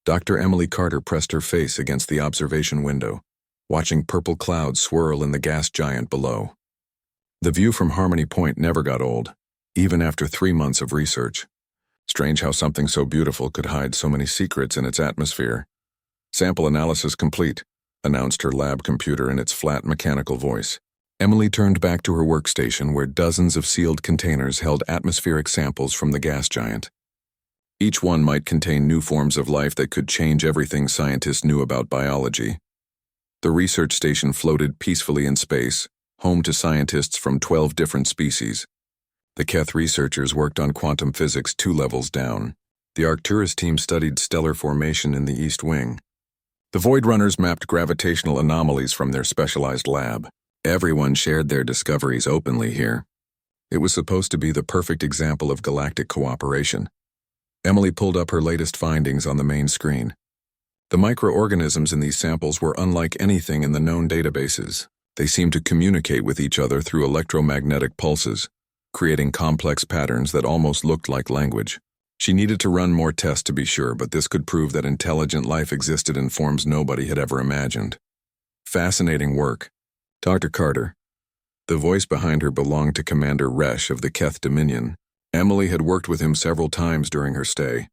Dr. Emily Carter pressed her face against the observation window, watching purple clouds swirl in the gas giant below. The view from Harmony Point never got old, even after 3 months of research. Strange how something so beautiful could hide so many secrets in its atmosphere. "Sample analysis complete," announced her lab computer in its flat mechanical voice. Emily turned back to her workstation where dozens of sealed containers held atmospheric samples from the gas giant. Each one might contain new forms of life that could change everything scientists knew about biology. The research station floated peacefully in space, home to scientists from 12 different species. The Keth researchers worked on quantum physics 2 levels down. The Arcturus team studied stellar formation in the East Wing. The Void Runners mapped gravitational anomalies from their specialized lab. Everyone shared their discoveries openly here. It was supposed to be the perfect example of galactic cooperation. Emily pulled up her latest findings on the main screen. The microorganisms in these samples were unlike anything in the known databases. They seemed to communicate with each other through electromagnetic pulses, creating complex patterns that almost looked like language. She needed to run more tests to be sure, but this could prove that intelligent life existed in forms nobody had ever imagined. Fascinating work. Dr. Carter. The voice behind her belonged to Commander Resh of the Keth Dominion. Emily had worked with him several times during her stay.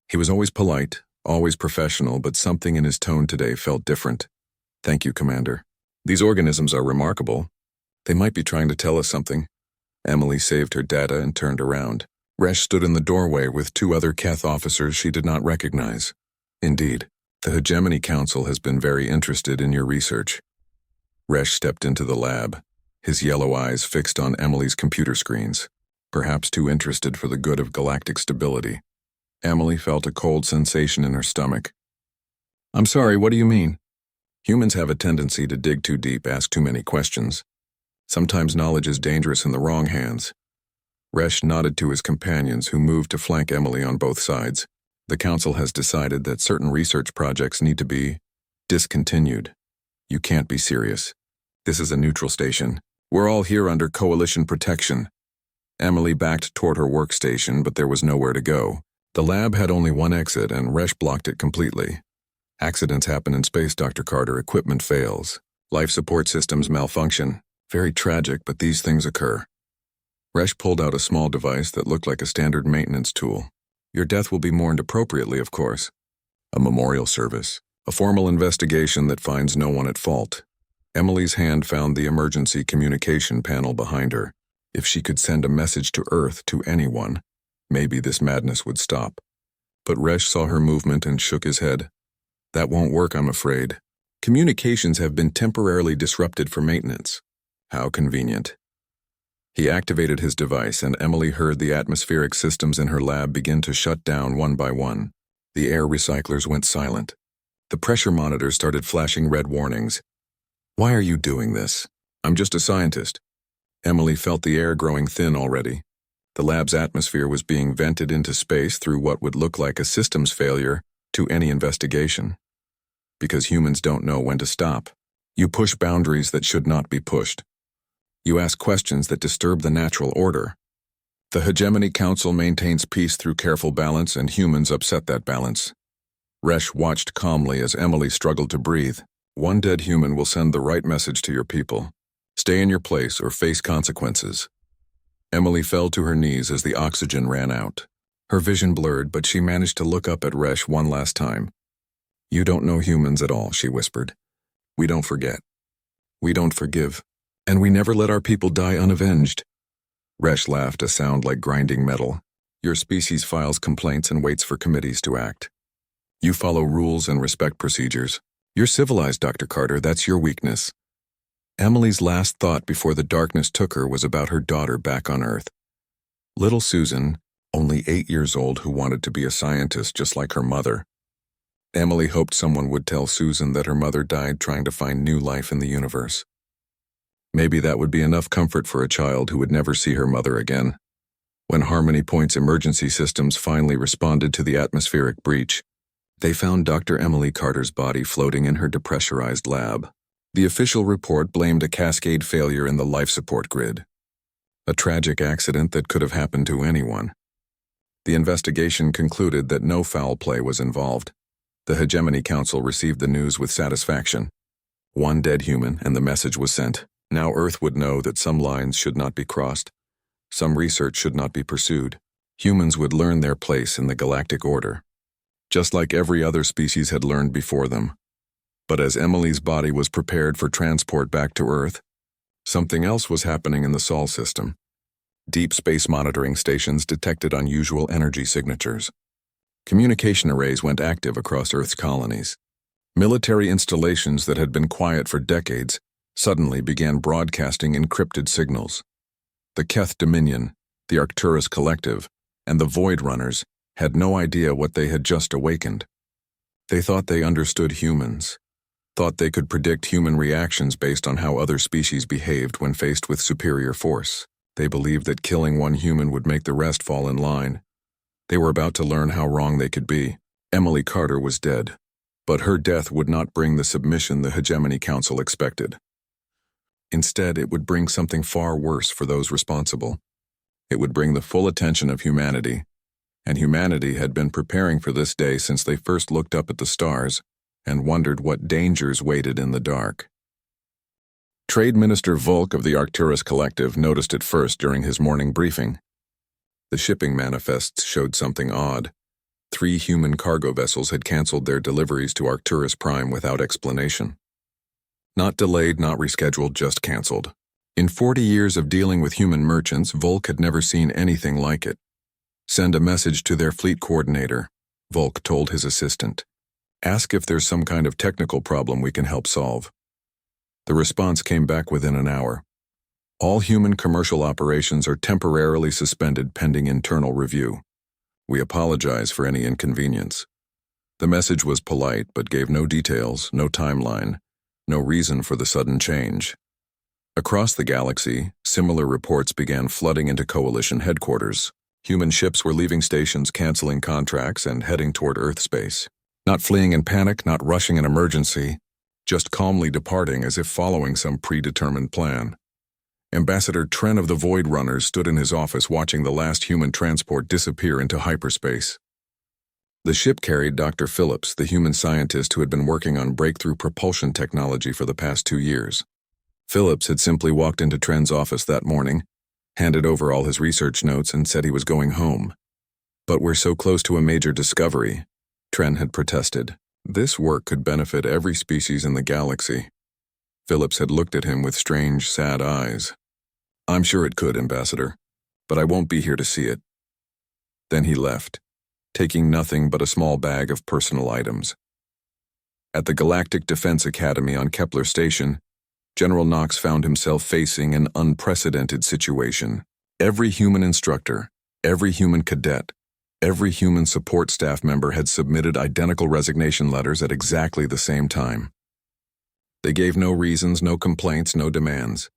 He was always polite, always professional, but something in his tone today felt different. "Thank you, Commander. These organisms are remarkable. They might be trying to tell us something." Emily saved her data and turned around. Resh stood in the doorway with 2 other Keth officers she did not recognize. "Indeed, the Hegemony Council has been very interested in your research." Resh stepped into the lab, his yellow eyes fixed on Emily's computer screens, perhaps too interested for the good of galactic stability. Emily felt a cold sensation in her stomach. "I'm sorry, what do you mean?" Humans have a tendency to dig too deep, ask too many questions. Sometimes knowledge is dangerous in the wrong hands. Resh nodded to his companions, who moved to flank Emily on both sides. "The Council has decided that certain research projects need to be discontinued. You can't be serious. This is a neutral station. We're all here under Coalition protection." Emily backed toward her workstation, but there was nowhere to go. The lab had only one exit, and Resh blocked it completely. "Accidents happen in space, Dr. Carter. Equipment fails. Life support systems malfunction. Very tragic, but these things occur." Resh pulled out a small device that looked like a standard maintenance tool. "Your death will be mourned appropriately, of course. A memorial service. A formal investigation that finds no one at fault." Emily's hand found the emergency communication panel behind her. If she could send a message to Earth to anyone, maybe this madness would stop. But Resh saw her movement and shook his head. "That won't work, I'm afraid. Communications have been temporarily disrupted for maintenance." How convenient. He activated his device, and Emily heard the atmospheric systems in her lab begin to shut down one by one. The air recyclers went silent. The pressure monitor started flashing red warnings. "Why are you doing this?" "I'm just a scientist." Emily felt the air growing thin already. The lab's atmosphere was being vented into space through what would look like a systems failure to any investigation. Because humans don't know when to stop. You push boundaries that should not be pushed. You ask questions that disturb the natural order. The Hegemony Council maintains peace through careful balance, and humans upset that balance. Resh watched calmly as Emily struggled to breathe. "One dead human will send the right message to your people. Stay in your place or face consequences." Emily fell to her knees as the oxygen ran out. Her vision blurred, but she managed to look up at Resh one last time. "You don't know humans at all," she whispered. "We don't forget. We don't forgive. And we never let our people die unavenged." Resh laughed, a sound like grinding metal. "Your species files complaints and waits for committees to act. You follow rules and respect procedures. You're civilized, Dr. Carter, that's your weakness." Emily's last thought before the darkness took her was about her daughter back on Earth. Little Susan, only 8 years old, who wanted to be a scientist just like her mother. Emily hoped someone would tell Susan that her mother died trying to find new life in the universe. Maybe that would be enough comfort for a child who would never see her mother again. When Harmony Point's emergency systems finally responded to the atmospheric breach, they found Dr. Emily Carter's body floating in her depressurized lab. The official report blamed a cascade failure in the life support grid. A tragic accident that could have happened to anyone. The investigation concluded that no foul play was involved. The Hegemony Council received the news with satisfaction. One dead human, and the message was sent. Now Earth would know that some lines should not be crossed. Some research should not be pursued. Humans would learn their place in the galactic order, just like every other species had learned before them. But as Emily's body was prepared for transport back to Earth, something else was happening in the Sol system. Deep space monitoring stations detected unusual energy signatures. Communication arrays went active across Earth's colonies. Military installations that had been quiet for decades suddenly began broadcasting encrypted signals. The Keth Dominion, the Arcturus Collective, and the Void Runners had no idea what they had just awakened. They thought they understood humans, thought they could predict human reactions based on how other species behaved when faced with superior force. They believed that killing one human would make the rest fall in line. They were about to learn how wrong they could be. Emily Carter was dead, but her death would not bring the submission the Hegemony Council expected. Instead, it would bring something far worse for those responsible. It would bring the full attention of humanity, and humanity had been preparing for this day since they first looked up at the stars and wondered what dangers waited in the dark. Trade Minister Volk of the Arcturus Collective noticed it first during his morning briefing. The shipping manifests showed something odd. 3 human cargo vessels had canceled their deliveries to Arcturus Prime without explanation. Not delayed, not rescheduled, just canceled. In 40 years of dealing with human merchants, Volk had never seen anything like it. Send a message to their fleet coordinator, Volk told his assistant. Ask if there's some kind of technical problem we can help solve. The response came back within an hour. All human commercial operations are temporarily suspended pending internal review. We apologize for any inconvenience. The message was polite but gave no details, no timeline, no reason for the sudden change. Across the galaxy, similar reports began flooding into Coalition headquarters. Human ships were leaving stations, canceling contracts, and heading toward Earth space. Not fleeing in panic, not rushing in emergency, just calmly departing as if following some predetermined plan. Ambassador Tren of the Void Runners stood in his office watching the last human transport disappear into hyperspace. The ship carried Dr. Phillips, the human scientist who had been working on breakthrough propulsion technology for the past 2 years. Phillips had simply walked into Tren's office that morning, handed over all his research notes, and said he was going home. But we're so close to a major discovery, Tren had protested. This work could benefit every species in the galaxy. Phillips had looked at him with strange, sad eyes. I'm sure it could, Ambassador, but I won't be here to see it. Then he left, taking nothing but a small bag of personal items. At the Galactic Defense Academy on Kepler Station, General Knox found himself facing an unprecedented situation. Every human instructor, every human cadet, every human support staff member had submitted identical resignation letters at exactly the same time. They gave no reasons, no complaints, no demands.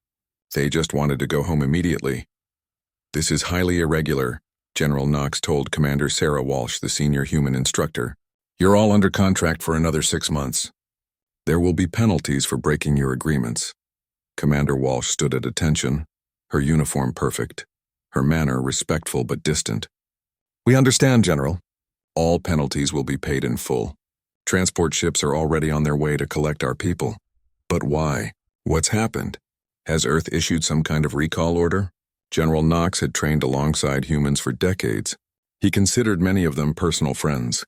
They just wanted to go home immediately. This is highly irregular, General Knox told Commander Sarah Walsh, the senior human instructor. You're all under contract for another 6 months. There will be penalties for breaking your agreements. Commander Walsh stood at attention, her uniform perfect, her manner respectful but distant. We understand, General. All penalties will be paid in full. Transport ships are already on their way to collect our people. But why? What's happened? Has Earth issued some kind of recall order? General Knox had trained alongside humans for decades. He considered many of them personal friends.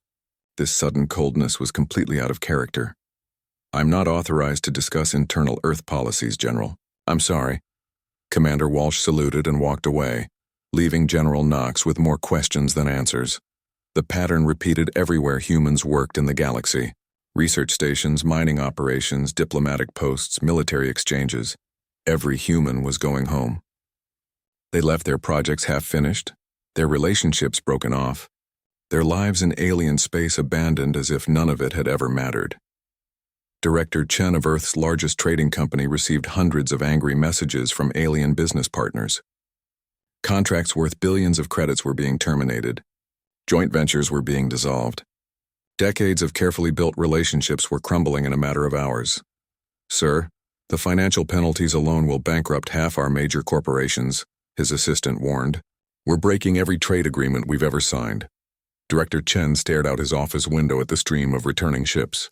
This sudden coldness was completely out of character. I'm not authorized to discuss internal Earth policies, General. I'm sorry. Commander Walsh saluted and walked away, leaving General Knox with more questions than answers. The pattern repeated everywhere humans worked in the galaxy. Research stations, mining operations, diplomatic posts, military exchanges. Every human was going home. They left their projects half-finished, their relationships broken off, their lives in alien space abandoned as if none of it had ever mattered. Director Chen of Earth's largest trading company received hundreds of angry messages from alien business partners. Contracts worth billions of credits were being terminated. Joint ventures were being dissolved. Decades of carefully built relationships were crumbling in a matter of hours. Sir, the financial penalties alone will bankrupt half our major corporations, his assistant warned. We're breaking every trade agreement we've ever signed. Director Chen stared out his office window at the stream of returning ships.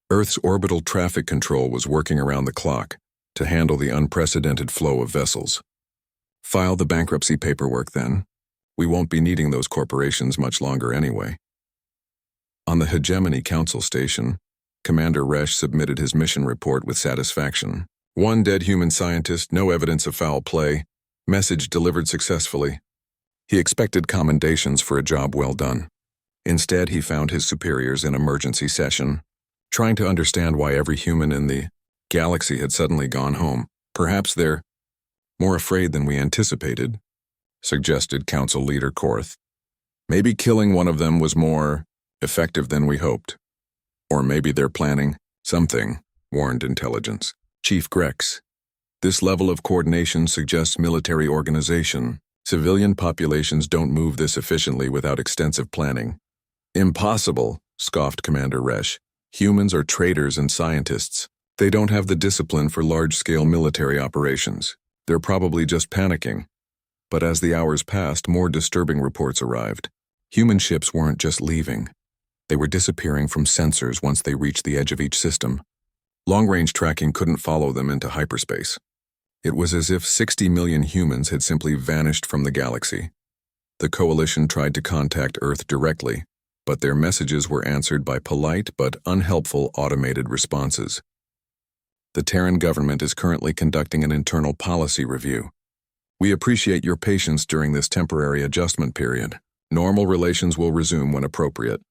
Earth's orbital traffic control was working around the clock to handle the unprecedented flow of vessels. File the bankruptcy paperwork then. We won't be needing those corporations much longer anyway. On the Hegemony Council station, Commander Resch submitted his mission report with satisfaction. 1 dead human scientist, no evidence of foul play, message delivered successfully. He expected commendations for a job well done. Instead, he found his superiors in emergency session, trying to understand why every human in the galaxy had suddenly gone home. Perhaps they're more afraid than we anticipated, suggested Council Leader Korth. Maybe killing one of them was more effective than we hoped. Or maybe they're planning something, warned intelligence. Chief Grex, this level of coordination suggests military organization. Civilian populations don't move this efficiently without extensive planning. Impossible, scoffed Commander Resch. Humans are traders and scientists. They don't have the discipline for large-scale military operations. They're probably just panicking. But as the hours passed, more disturbing reports arrived. Human ships weren't just leaving. They were disappearing from sensors once they reached the edge of each system. Long-range tracking couldn't follow them into hyperspace. It was as if 60 million humans had simply vanished from the galaxy. The Coalition tried to contact Earth directly, but their messages were answered by polite but unhelpful automated responses. The Terran government is currently conducting an internal policy review. We appreciate your patience during this temporary adjustment period. Normal relations will resume when appropriate.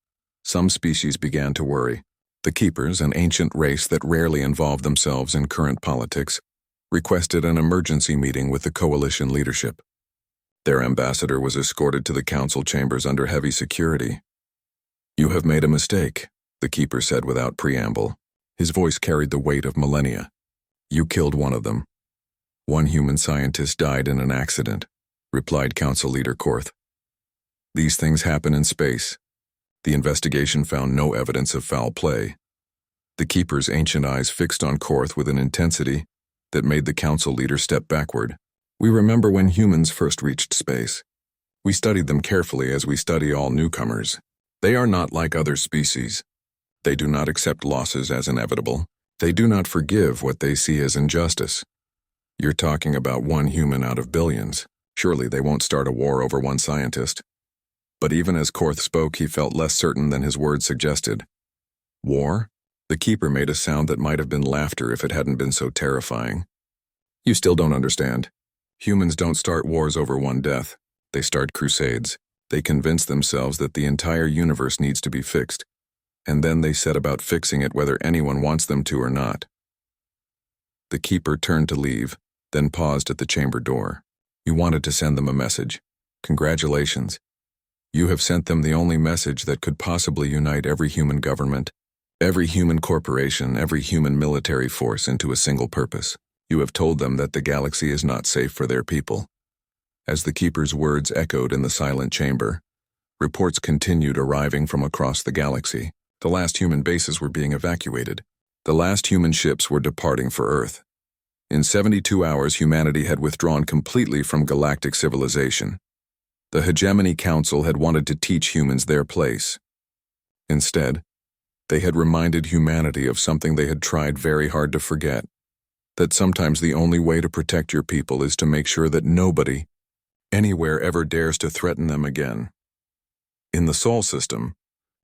Some species began to worry. The Keepers, an ancient race that rarely involved themselves in current politics, requested an emergency meeting with the Coalition leadership. Their ambassador was escorted to the council chambers under heavy security. You have made a mistake, the Keeper said without preamble. His voice carried the weight of millennia. You killed one of them. 1 human scientist died in an accident, replied Council Leader Korth. These things happen in space. The investigation found no evidence of foul play. The Keeper's ancient eyes fixed on Korth with an intensity that made the council leader step backward. We remember when humans first reached space. We studied them carefully as we study all newcomers. They are not like other species. They do not accept losses as inevitable. They do not forgive what they see as injustice. You're talking about 1 human out of billions. Surely they won't start a war over 1 scientist. But even as Korth spoke, he felt less certain than his words suggested. War? The Keeper made a sound that might have been laughter if it hadn't been so terrifying. You still don't understand. Humans don't start wars over 1 death. They start crusades. They convince themselves that the entire universe needs to be fixed. And then they set about fixing it whether anyone wants them to or not. The Keeper turned to leave, then paused at the chamber door. You wanted to send them a message. Congratulations. You have sent them the only message that could possibly unite every human government, every human corporation, every human military force into a single purpose. You have told them that the galaxy is not safe for their people. As the Keeper's words echoed in the silent chamber, reports continued arriving from across the galaxy. The last human bases were being evacuated. The last human ships were departing for Earth. In 72 hours, humanity had withdrawn completely from galactic civilization. The Hegemony Council had wanted to teach humans their place. Instead, they had reminded humanity of something they had tried very hard to forget, that sometimes the only way to protect your people is to make sure that nobody, anywhere ever dares to threaten them again. In the Sol system,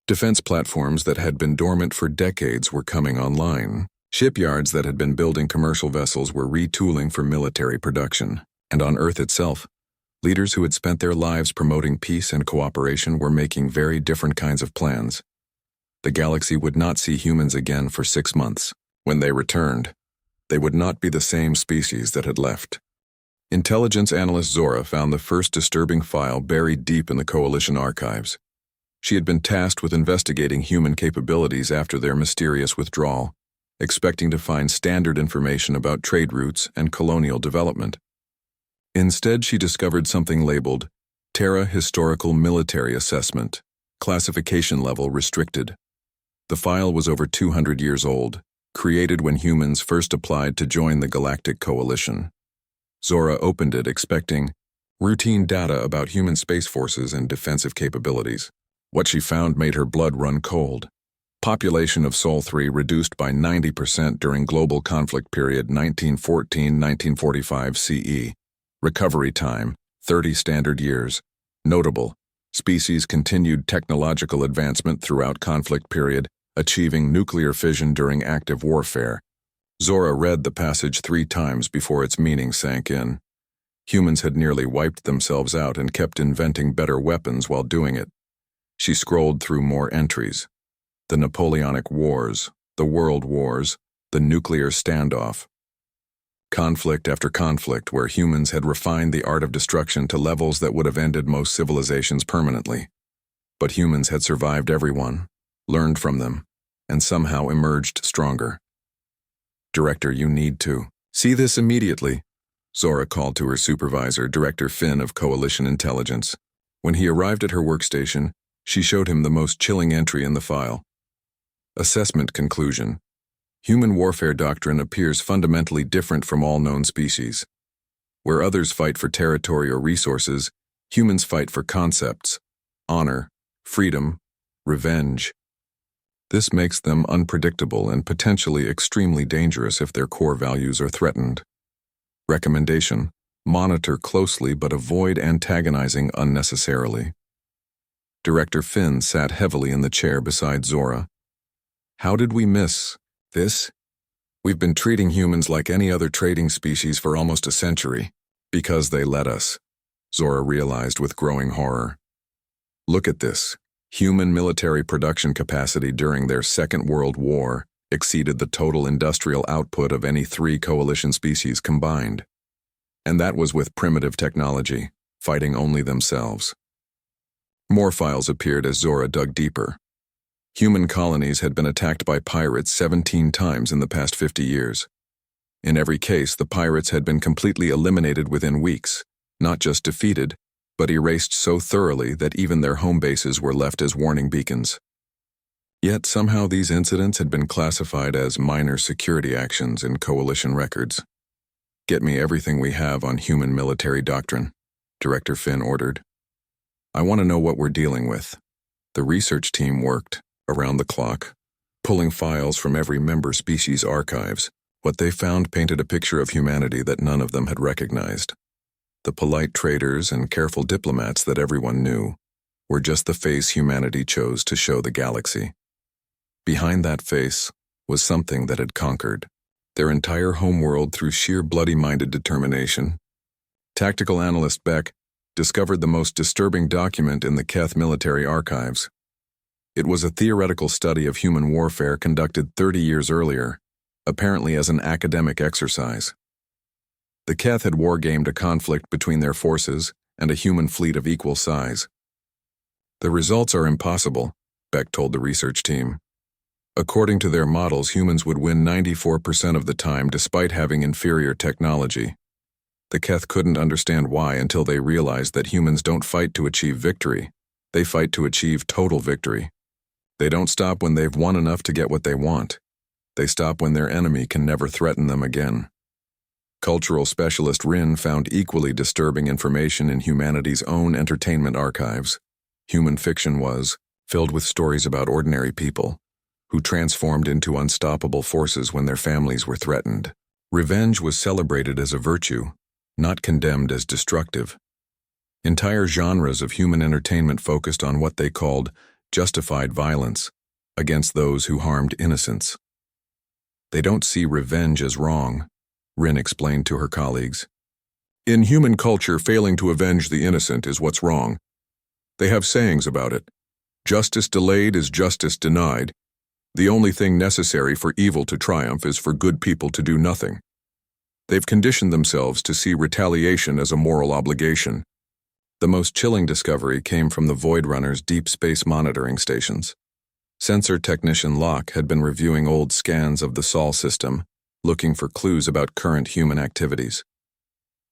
defense platforms that had been dormant for decades were coming online. Shipyards that had been building commercial vessels were retooling for military production. And on Earth itself, leaders who had spent their lives promoting peace and cooperation were making very different kinds of plans. The galaxy would not see humans again for 6 months. When they returned, they would not be the same species that had left. Intelligence analyst Zora found the first disturbing file buried deep in the Coalition archives. She had been tasked with investigating human capabilities after their mysterious withdrawal, expecting to find standard information about trade routes and colonial development. Instead, she discovered something labeled Terra Historical Military Assessment, classification level restricted. The file was over 200 years old, created when humans first applied to join the Galactic Coalition. Zora opened it expecting routine data about human space forces and defensive capabilities. What she found made her blood run cold. Population of Sol 3 reduced by 90% during global conflict period 1914-1945 CE. Recovery time, 30 standard years. Notable, species continued technological advancement throughout conflict period, achieving nuclear fission during active warfare. Zora read the passage 3 times before its meaning sank in. Humans had nearly wiped themselves out and kept inventing better weapons while doing it. She scrolled through more entries. The Napoleonic Wars, the World Wars, the nuclear standoff. Conflict after conflict where humans had refined the art of destruction to levels that would have ended most civilizations permanently. But humans had survived everyone, learned from them, and somehow emerged stronger. Director, you need to see this immediately, Zora called to her supervisor, Director Finn of Coalition Intelligence. When he arrived at her workstation, she showed him the most chilling entry in the file. Assessment conclusion. Human warfare doctrine appears fundamentally different from all known species. Where others fight for territory or resources, humans fight for concepts, honor, freedom, revenge. This makes them unpredictable and potentially extremely dangerous if their core values are threatened. Recommendation: monitor closely but avoid antagonizing unnecessarily. Director Finn sat heavily in the chair beside Zora. How did we miss this? We've been treating humans like any other trading species for almost a century, because they let us, Zora realized with growing horror. Look at this. Human military production capacity during their Second World War exceeded the total industrial output of any 3 coalition species combined. And that was with primitive technology, fighting only themselves. More files appeared as Zora dug deeper. Human colonies had been attacked by pirates 17 times in the past 50 years. In every case, the pirates had been completely eliminated within weeks, not just defeated, but erased so thoroughly that even their home bases were left as warning beacons. Yet somehow these incidents had been classified as minor security actions in coalition records. Get me everything we have on human military doctrine, Director Finn ordered. I want to know what we're dealing with. The research team worked around the clock, pulling files from every member species' archives. What they found painted a picture of humanity that none of them had recognized. The polite traders and careful diplomats that everyone knew were just the face humanity chose to show the galaxy. Behind that face was something that had conquered their entire homeworld through sheer bloody-minded determination. Tactical analyst Beck discovered the most disturbing document in the Keth military archives. It was a theoretical study of human warfare conducted 30 years earlier, apparently as an academic exercise. The Keth had wargamed a conflict between their forces and a human fleet of equal size. The results are impossible, Beck told the research team. According to their models, humans would win 94% of the time despite having inferior technology. The Keth couldn't understand why until they realized that humans don't fight to achieve victory. They fight to achieve total victory. They don't stop when they've won enough to get what they want. They stop when their enemy can never threaten them again. Cultural specialist Rin found equally disturbing information in humanity's own entertainment archives. Human fiction was filled with stories about ordinary people who transformed into unstoppable forces when their families were threatened. Revenge was celebrated as a virtue, not condemned as destructive. Entire genres of human entertainment focused on what they called justified violence against those who harmed innocents. They don't see revenge as wrong, Rin explained to her colleagues. In human culture, failing to avenge the innocent is what's wrong. They have sayings about it. Justice delayed is justice denied. The only thing necessary for evil to triumph is for good people to do nothing. They've conditioned themselves to see retaliation as a moral obligation. The most chilling discovery came from the Void Runner's deep space monitoring stations. Sensor technician Locke had been reviewing old scans of the Sol system, looking for clues about current human activities.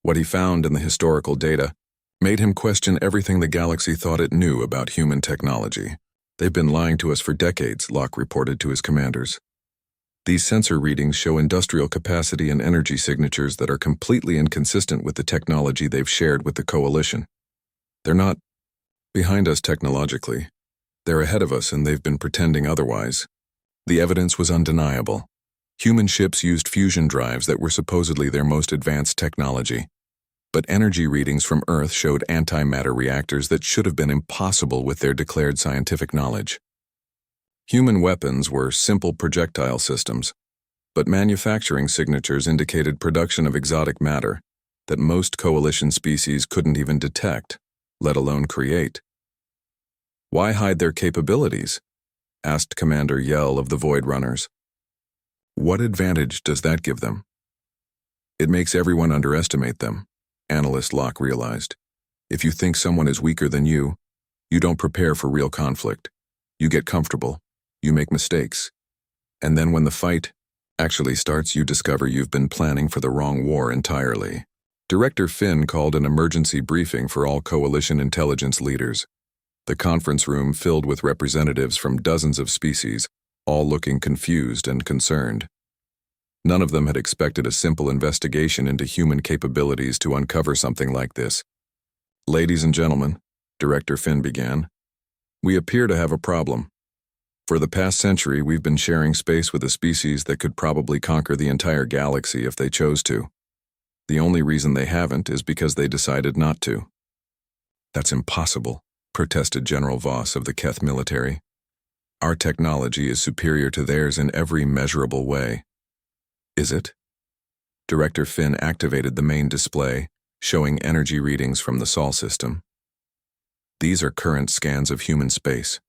What he found in the historical data made him question everything the galaxy thought it knew about human technology. They've been lying to us for decades, Locke reported to his commanders. These sensor readings show industrial capacity and energy signatures that are completely inconsistent with the technology they've shared with the Coalition. They're not behind us technologically. They're ahead of us and they've been pretending otherwise. The evidence was undeniable. Human ships used fusion drives that were supposedly their most advanced technology. But energy readings from Earth showed antimatter reactors that should have been impossible with their declared scientific knowledge. Human weapons were simple projectile systems, but manufacturing signatures indicated production of exotic matter that most coalition species couldn't even detect, let alone create. "Why hide their capabilities?" asked Commander Yell of the Void Runners. "What advantage does that give them?" "It makes everyone underestimate them," Analyst Locke realized. "If you think someone is weaker than you don't prepare for real conflict. You get comfortable, you make mistakes, and then when the fight actually starts, you discover you've been planning for the wrong war entirely." Director Finn called an emergency briefing for all coalition intelligence leaders. The conference room filled with representatives from dozens of species, all looking confused and concerned. None of them had expected a simple investigation into human capabilities to uncover something like this. "Ladies and gentlemen," Director Finn began, "we appear to have a problem. For the past century, we've been sharing space with a species that could probably conquer the entire galaxy if they chose to. The only reason they haven't is because they decided not to." "That's impossible," protested General Voss of the Keth military. "Our technology is superior to theirs in every measurable way." "Is it?" Director Finn activated the main display, showing energy readings from the Sol system. "These are current scans of human space.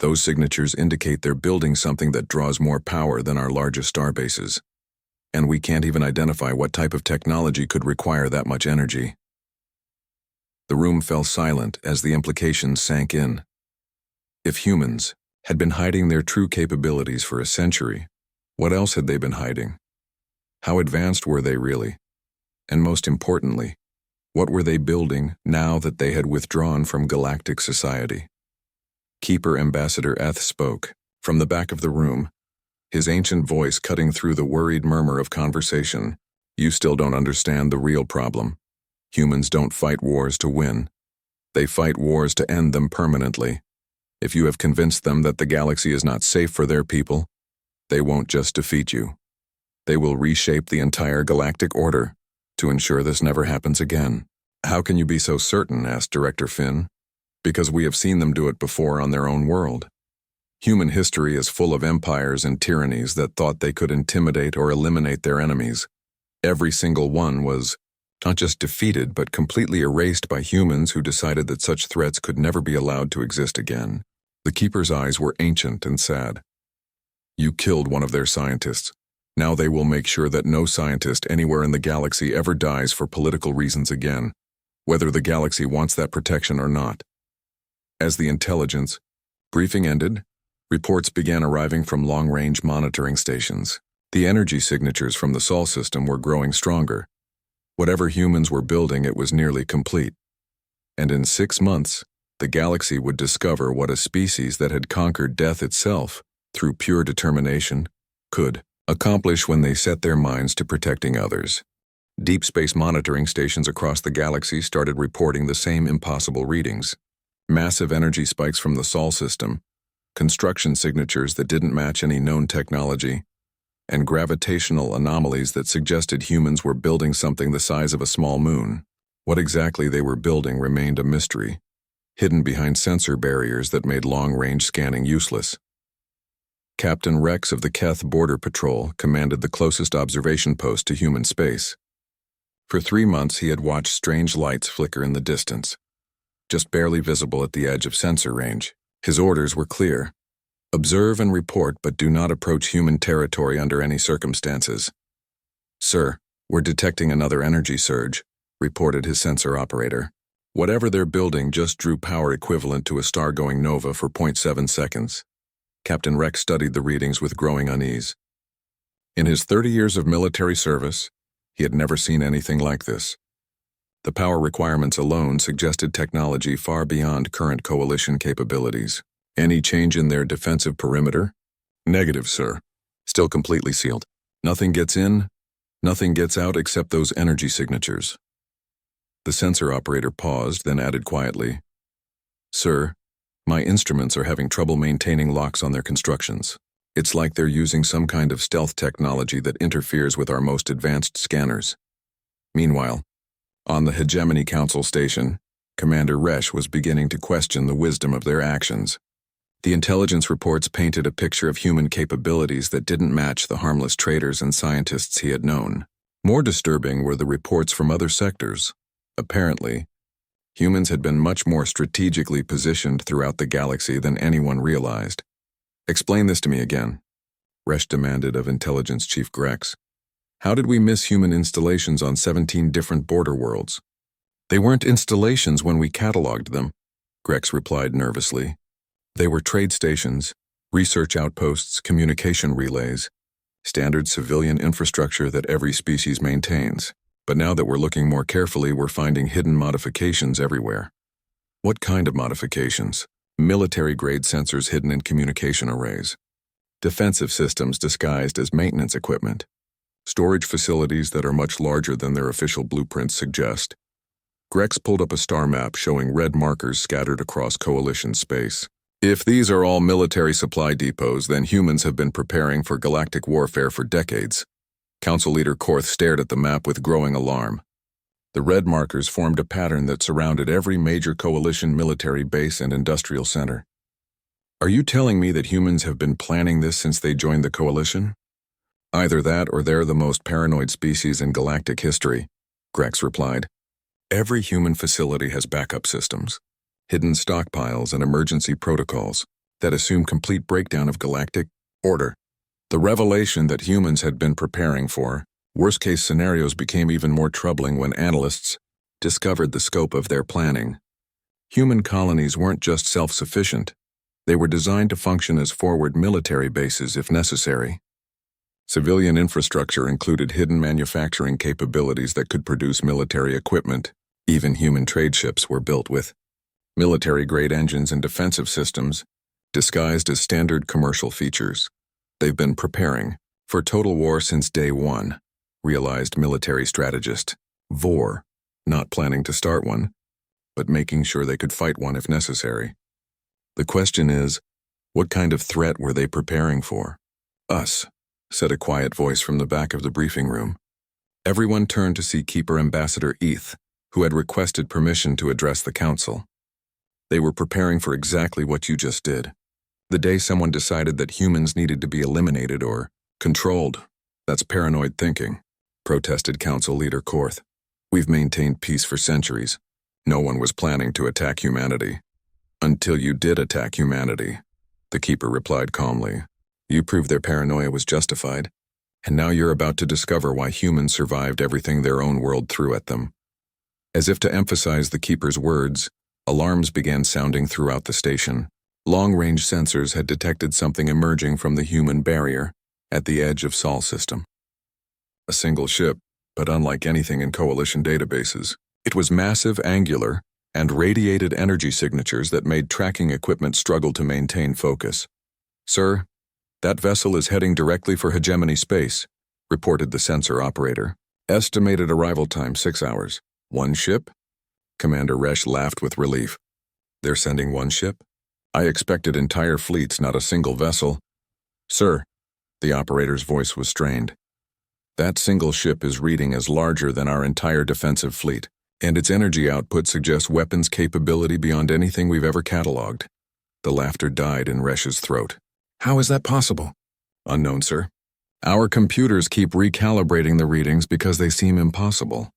Those signatures indicate they're building something that draws more power than our largest starbases. And we can't even identify what type of technology could require that much energy." The room fell silent as the implications sank in. If humans had been hiding their true capabilities for a century, what else had they been hiding? How advanced were they really? And most importantly, what were they building now that they had withdrawn from galactic society? Keeper Ambassador Eth spoke from the back of the room, his ancient voice cutting through the worried murmur of conversation. "You still don't understand the real problem. Humans don't fight wars to win. They fight wars to end them permanently. If you have convinced them that the galaxy is not safe for their people, they won't just defeat you. They will reshape the entire galactic order to ensure this never happens again." "How can you be so certain?" asked Director Finn. "Because we have seen them do it before on their own world. Human history is full of empires and tyrannies that thought they could intimidate or eliminate their enemies. Every single one was not just defeated but completely erased by humans who decided that such threats could never be allowed to exist again." The Keeper's eyes were ancient and sad. "You killed one of their scientists. Now they will make sure that no scientist anywhere in the galaxy ever dies for political reasons again, whether the galaxy wants that protection or not." As the intelligence briefing ended, reports began arriving from long-range monitoring stations. The energy signatures from the Sol system were growing stronger. Whatever humans were building, it was nearly complete. And in 6 months, the galaxy would discover what a species that had conquered death itself, through pure determination, could accomplish when they set their minds to protecting others. Deep space monitoring stations across the galaxy started reporting the same impossible readings. Massive energy spikes from the Sol system, construction signatures that didn't match any known technology, and gravitational anomalies that suggested humans were building something the size of a small moon. What exactly they were building remained a mystery, hidden behind sensor barriers that made long-range scanning useless. Captain Rex of the Keth Border Patrol commanded the closest observation post to human space. For 3 months he had watched strange lights flicker in the distance, just barely visible at the edge of sensor range. His orders were clear: observe and report, but do not approach human territory under any circumstances. "Sir, we're detecting another energy surge," reported his sensor operator. "Whatever they're building just drew power equivalent to a star going nova for 0.7 seconds. Captain Rex studied the readings with growing unease. In his 30 years of military service, he had never seen anything like this. The power requirements alone suggested technology far beyond current coalition capabilities. "Any change in their defensive perimeter?" "Negative, sir. Still completely sealed. Nothing gets in, nothing gets out except those energy signatures." The sensor operator paused, then added quietly, "Sir, My instruments are having trouble maintaining locks on their constructions. It's like they're using some kind of stealth technology that interferes with our most advanced scanners. Meanwhile, on the Hegemony Council station, Commander Resh was beginning to question the wisdom of their actions. The intelligence reports painted a picture of human capabilities that didn't match the harmless traders and scientists he had known. More disturbing were the reports from other sectors. Apparently, humans had been much more strategically positioned throughout the galaxy than anyone realized. Explain this to me again, Resh demanded of Intelligence Chief Grex. How did we miss human installations on 17 different border worlds? They weren't installations when we cataloged them, Grex replied nervously. They were trade stations, research outposts, communication relays, standard civilian infrastructure that every species maintains. But now that we're looking more carefully, we're finding hidden modifications everywhere. What kind of modifications? Military-grade sensors hidden in communication arrays. Defensive systems disguised as maintenance equipment. Storage facilities that are much larger than their official blueprints suggest. Grex pulled up a star map showing red markers scattered across Coalition space. If these are all military supply depots, then humans have been preparing for galactic warfare for decades. Council Leader Korth stared at the map with growing alarm. The red markers formed a pattern that surrounded every major Coalition military base and industrial center. Are you telling me that humans have been planning this since they joined the Coalition? Either that or they're the most paranoid species in galactic history, Grex replied. Every human facility has backup systems, hidden stockpiles and emergency protocols that assume complete breakdown of galactic order. The revelation that humans had been preparing for worst-case scenarios became even more troubling when analysts discovered the scope of their planning. Human colonies weren't just self-sufficient. They were designed to function as forward military bases if necessary. Civilian infrastructure included hidden manufacturing capabilities that could produce military equipment. Even human trade ships were built with military-grade engines and defensive systems, disguised as standard commercial features. They've been preparing for total war since day one, realized military strategist Vor, not planning to start one, but making sure they could fight one if necessary. The question is, what kind of threat were they preparing for? Us, said a quiet voice from the back of the briefing room. Everyone turned to see Keeper Ambassador Eth, who had requested permission to address the council. They were preparing for exactly what you just did. The day someone decided that humans needed to be eliminated or controlled. That's paranoid thinking, protested Council Leader Korth. We've maintained peace for centuries. No one was planning to attack humanity. Until you did attack humanity, the Keeper replied calmly. You proved their paranoia was justified, and now you're about to discover why humans survived everything their own world threw at them. As if to emphasize the Keeper's words, alarms began sounding throughout the station. Long-range sensors had detected something emerging from the human barrier at the edge of Sol system. A single ship, but unlike anything in Coalition databases. It was massive, angular, and radiated energy signatures that made tracking equipment struggle to maintain focus. Sir, that vessel is heading directly for Hegemony space, reported the sensor operator. Estimated arrival time 6 hours. One ship? Commander Resh laughed with relief. They're sending one ship? I expected entire fleets, not a single vessel. Sir, the operator's voice was strained. That single ship is reading as larger than our entire defensive fleet, and its energy output suggests weapons capability beyond anything we've ever cataloged. The laughter died in Resh's throat. How is that possible? Unknown, sir. Our computers keep recalibrating the readings because they seem impossible.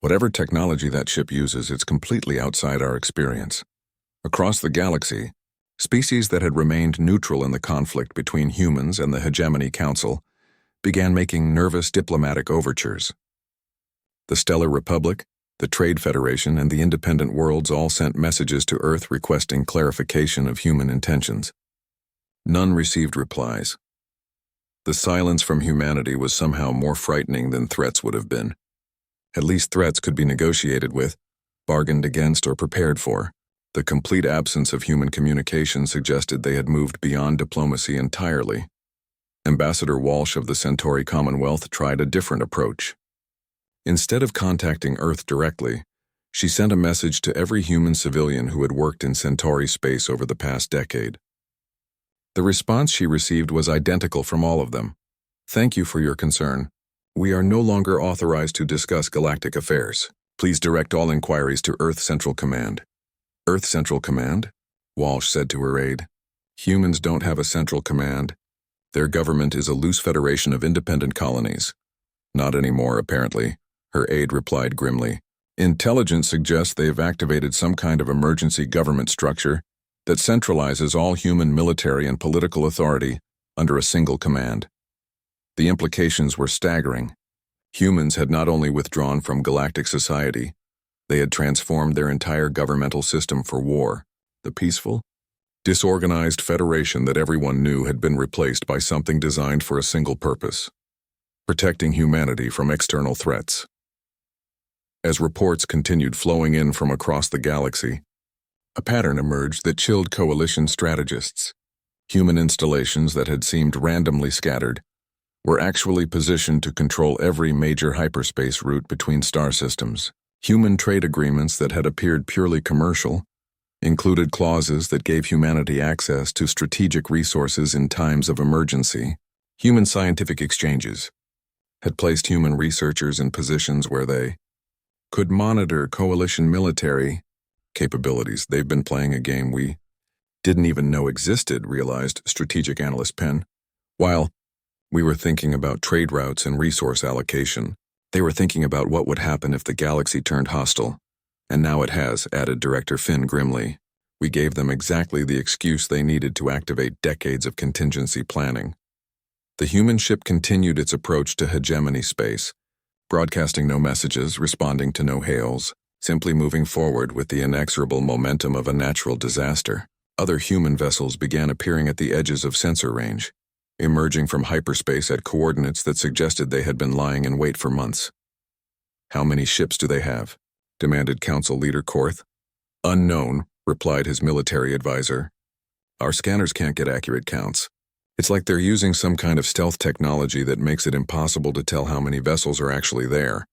Whatever technology that ship uses, it's completely outside our experience. Across the galaxy, species that had remained neutral in the conflict between humans and the Hegemony Council began making nervous diplomatic overtures. The Stellar Republic, the Trade Federation, and the Independent Worlds all sent messages to Earth requesting clarification of human intentions. None received replies. The silence from humanity was somehow more frightening than threats would have been. At least threats could be negotiated with, bargained against, or prepared for. The complete absence of human communication suggested they had moved beyond diplomacy entirely. Ambassador Walsh of the Centauri Commonwealth tried a different approach. Instead of contacting Earth directly, She sent a message to every human civilian who had worked in Centauri space over the past decade. The response she received was identical from all of them. Thank you for your concern. We are no longer authorized to discuss galactic affairs. Please direct all inquiries to Earth Central Command. Earth Central Command? Walsh said to her aide. Humans don't have a central command. Their government is a loose federation of independent colonies. Not anymore, apparently, her aide replied grimly. Intelligence suggests they have activated some kind of emergency government structure that centralizes all human military and political authority under a single command. The implications were staggering. Humans had not only withdrawn from galactic society, they had transformed their entire governmental system for war. The peaceful, disorganized federation that everyone knew had been replaced by something designed for a single purpose: protecting humanity from external threats. As reports continued flowing in from across the galaxy, a pattern emerged that chilled coalition strategists. Human installations that had seemed randomly scattered were actually positioned to control every major hyperspace route between star systems. Human trade agreements that had appeared purely commercial included clauses that gave humanity access to strategic resources in times of emergency. Human scientific exchanges had placed human researchers in positions where they could monitor coalition military capabilities. They've been playing a game we didn't even know existed, realized strategic analyst Penn. While we were thinking about trade routes and resource allocation, they were thinking about what would happen if the galaxy turned hostile. And now it has, added Director Finn grimly. We gave them exactly the excuse they needed to activate decades of contingency planning. The human ship continued its approach to hegemony space, broadcasting no messages, responding to no hails, simply moving forward with the inexorable momentum of a natural disaster. Other human vessels began appearing at the edges of sensor range, emerging from hyperspace at coordinates that suggested they had been lying in wait for months. How many ships do they have? Demanded Council Leader Korth. Unknown, replied his military advisor. Our scanners can't get accurate counts. It's like they're using some kind of stealth technology that makes it impossible to tell how many vessels are actually there.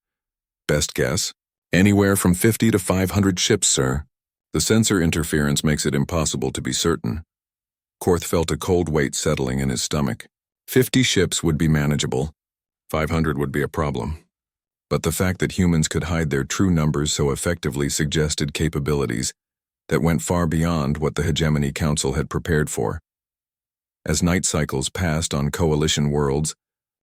Best guess? Anywhere from 50 to 500 ships, sir. The sensor interference makes it impossible to be certain. Korth felt a cold weight settling in his stomach. 50 ships would be manageable. 500 would be a problem. But the fact that humans could hide their true numbers so effectively suggested capabilities that went far beyond what the Hegemony Council had prepared for. As night cycles passed on coalition worlds,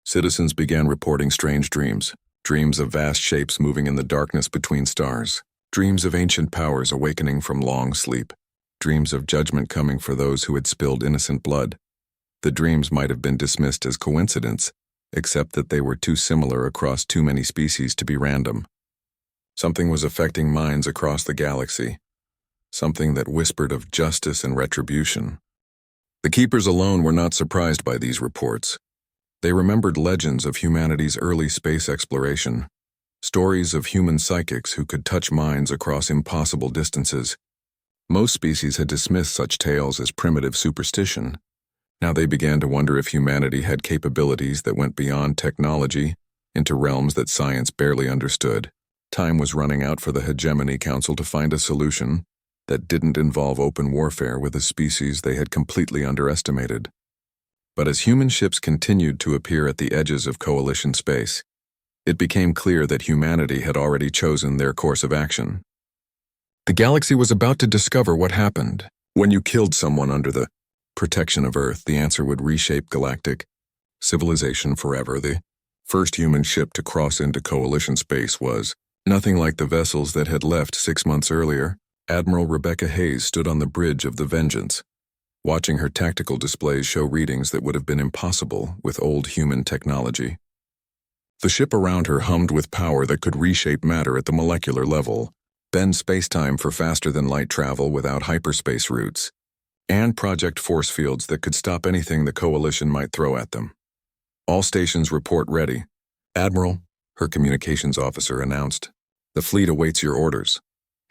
citizens began reporting strange dreams. Dreams of vast shapes moving in the darkness between stars. Dreams of ancient powers awakening from long sleep. Dreams of judgment coming for those who had spilled innocent blood. The dreams might have been dismissed as coincidence, except that they were too similar across too many species to be random. Something was affecting minds across the galaxy. Something that whispered of justice and retribution. The Keepers alone were not surprised by these reports. They remembered legends of humanity's early space exploration, stories of human psychics who could touch minds across impossible distances. Most species had dismissed such tales as primitive superstition. Now they began to wonder if humanity had capabilities that went beyond technology into realms that science barely understood. Time was running out for the Hegemony Council to find a solution that didn't involve open warfare with a species they had completely underestimated. But as human ships continued to appear at the edges of coalition space, it became clear that humanity had already chosen their course of action. The galaxy was about to discover what happened. When you killed someone under the protection of Earth, the answer would reshape galactic civilization forever. The first human ship to cross into coalition space was nothing like the vessels that had left 6 months earlier. Admiral Rebecca Hayes stood on the bridge of the Vengeance, watching her tactical displays show readings that would have been impossible with old human technology. The ship around her hummed with power that could reshape matter at the molecular level, bend spacetime for faster-than-light travel without hyperspace routes, and project force fields that could stop anything the Coalition might throw at them. All stations report ready. Admiral, her communications officer announced. The fleet awaits your orders.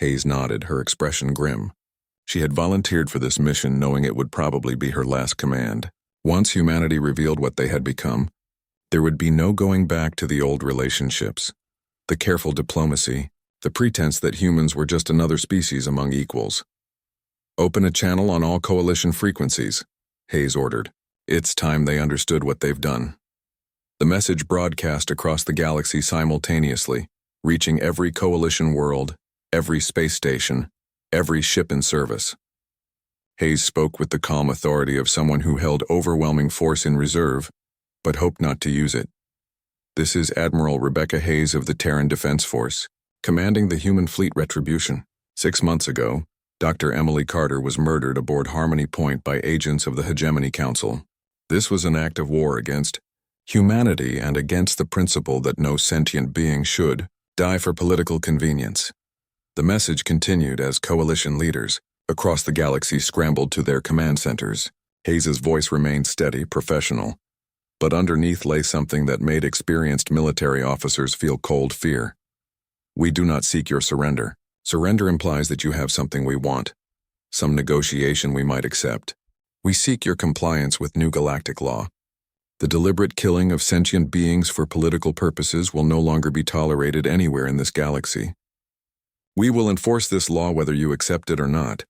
Hayes nodded, her expression grim. She had volunteered for this mission knowing it would probably be her last command. Once humanity revealed what they had become, there would be no going back to the old relationships. The careful diplomacy, the pretense that humans were just another species among equals. "Open a channel on all coalition frequencies," Hayes ordered. It's time they understood what they've done. The message broadcast across the galaxy simultaneously, reaching every coalition world, every space station, every ship in service. Hayes spoke with the calm authority of someone who held overwhelming force in reserve, but hoped not to use it. "This is Admiral Rebecca Hayes of the Terran Defense Force, commanding the human fleet Retribution. 6 months ago, Dr. Emily Carter was murdered aboard Harmony Point by agents of the Hegemony Council. This was an act of war against humanity and against the principle that no sentient being should die for political convenience." The message continued as coalition leaders across the galaxy scrambled to their command centers. Hayes's voice remained steady, professional, but underneath lay something that made experienced military officers feel cold fear. "We do not seek your surrender. Surrender implies that you have something we want, some negotiation we might accept. We seek your compliance with new galactic law. The deliberate killing of sentient beings for political purposes will no longer be tolerated anywhere in this galaxy. We will enforce this law whether you accept it or not."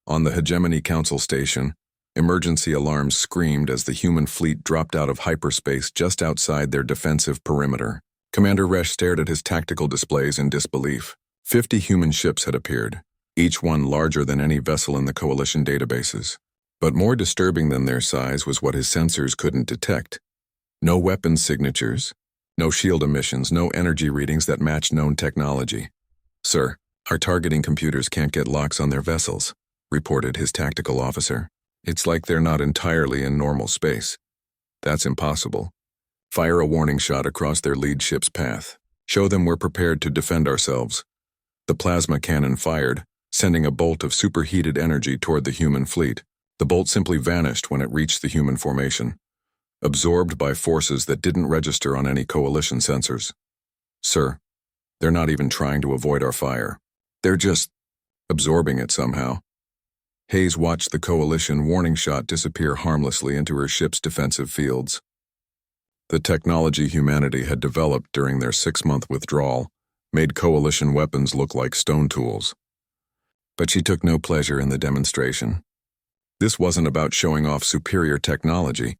On the Hegemony Council station, emergency alarms screamed as the human fleet dropped out of hyperspace just outside their defensive perimeter. Commander Resch stared at his tactical displays in disbelief. 50 human ships had appeared, each one larger than any vessel in the Coalition databases. But more disturbing than their size was what his sensors couldn't detect. No weapons signatures, no shield emissions, no energy readings that matched known technology. "Sir, our targeting computers can't get locks on their vessels," reported his tactical officer. "It's like they're not entirely in normal space. That's impossible. Fire a warning shot across their lead ship's path. Show them we're prepared to defend ourselves." The plasma cannon fired, sending a bolt of superheated energy toward the human fleet. The bolt simply vanished when it reached the human formation, absorbed by forces that didn't register on any coalition sensors. "Sir, they're not even trying to avoid our fire. They're just absorbing it somehow." Hayes watched the coalition warning shot disappear harmlessly into her ship's defensive fields. The technology humanity had developed during their 6-month withdrawal made coalition weapons look like stone tools. But she took no pleasure in the demonstration. This wasn't about showing off superior technology.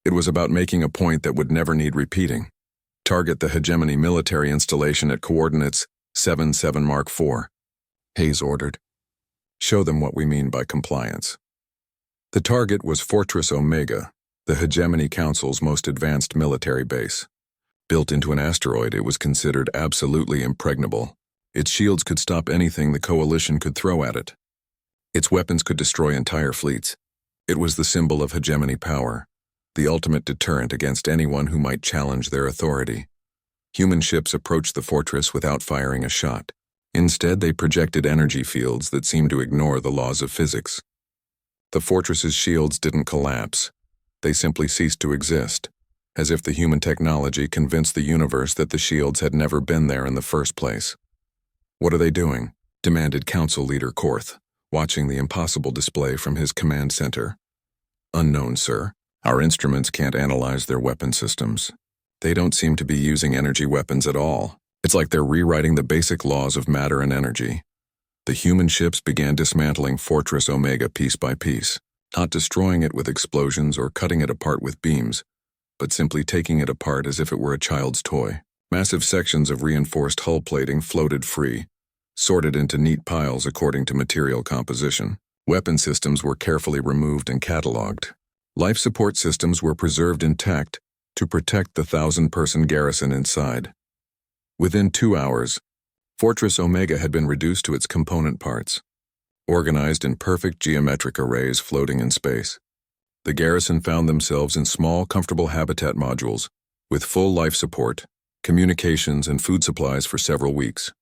It was about making a point that would never need repeating. Target the Hegemony military installation at coordinates 77 Mark IV, Hayes ordered. "Show them what we mean by compliance." The target was Fortress Omega, the Hegemony Council's most advanced military base. Built into an asteroid, it was considered absolutely impregnable. Its shields could stop anything the Coalition could throw at it. Its weapons could destroy entire fleets. It was the symbol of hegemony power, the ultimate deterrent against anyone who might challenge their authority. Human ships approached the fortress without firing a shot. Instead, they projected energy fields that seemed to ignore the laws of physics. The fortress's shields didn't collapse. They simply ceased to exist, as if the human technology convinced the universe that the shields had never been there in the first place. "What are they doing?" demanded Council Leader Korth, watching the impossible display from his command center. "Unknown, sir. Our instruments can't analyze their weapon systems. They don't seem to be using energy weapons at all. It's like they're rewriting the basic laws of matter and energy." The human ships began dismantling Fortress Omega piece by piece, not destroying it with explosions or cutting it apart with beams, but simply taking it apart as if it were a child's toy. Massive sections of reinforced hull plating floated free, sorted into neat piles according to material composition. Weapon systems were carefully removed and cataloged. Life support systems were preserved intact to protect the 1,000-person garrison inside. Within 2 hours, Fortress Omega had been reduced to its component parts, organized in perfect geometric arrays floating in space. The garrison found themselves in small, comfortable habitat modules, with full life support, communications, and food supplies for several weeks.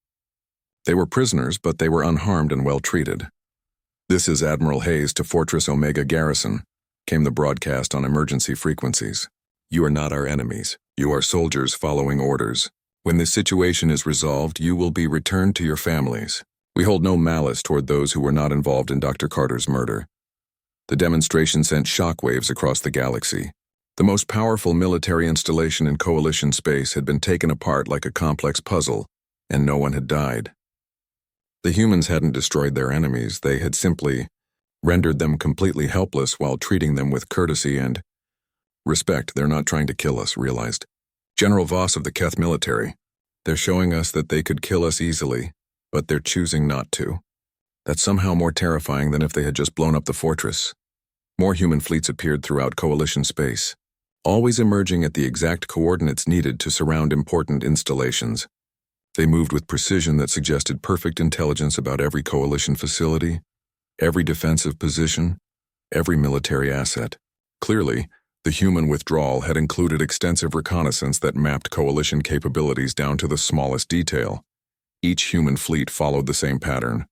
They were prisoners, but they were unharmed and well treated. "This is Admiral Hayes to Fortress Omega Garrison," came the broadcast on emergency frequencies. "You are not our enemies. You are soldiers following orders. When this situation is resolved, you will be returned to your families. We hold no malice toward those who were not involved in Dr. Carter's murder." The demonstration sent shockwaves across the galaxy. The most powerful military installation in Coalition space had been taken apart like a complex puzzle, and no one had died. The humans hadn't destroyed their enemies, they had simply rendered them completely helpless while treating them with courtesy and respect. They're not trying to kill us, realized General Voss of the Keth military. They're showing us that they could kill us easily, but they're choosing not to. That's somehow more terrifying than if they had just blown up the fortress. More human fleets appeared throughout coalition space, always emerging at the exact coordinates needed to surround important installations. They moved with precision that suggested perfect intelligence about every coalition facility, every defensive position, every military asset. Clearly, the human withdrawal had included extensive reconnaissance that mapped coalition capabilities down to the smallest detail. Each human fleet followed the same pattern.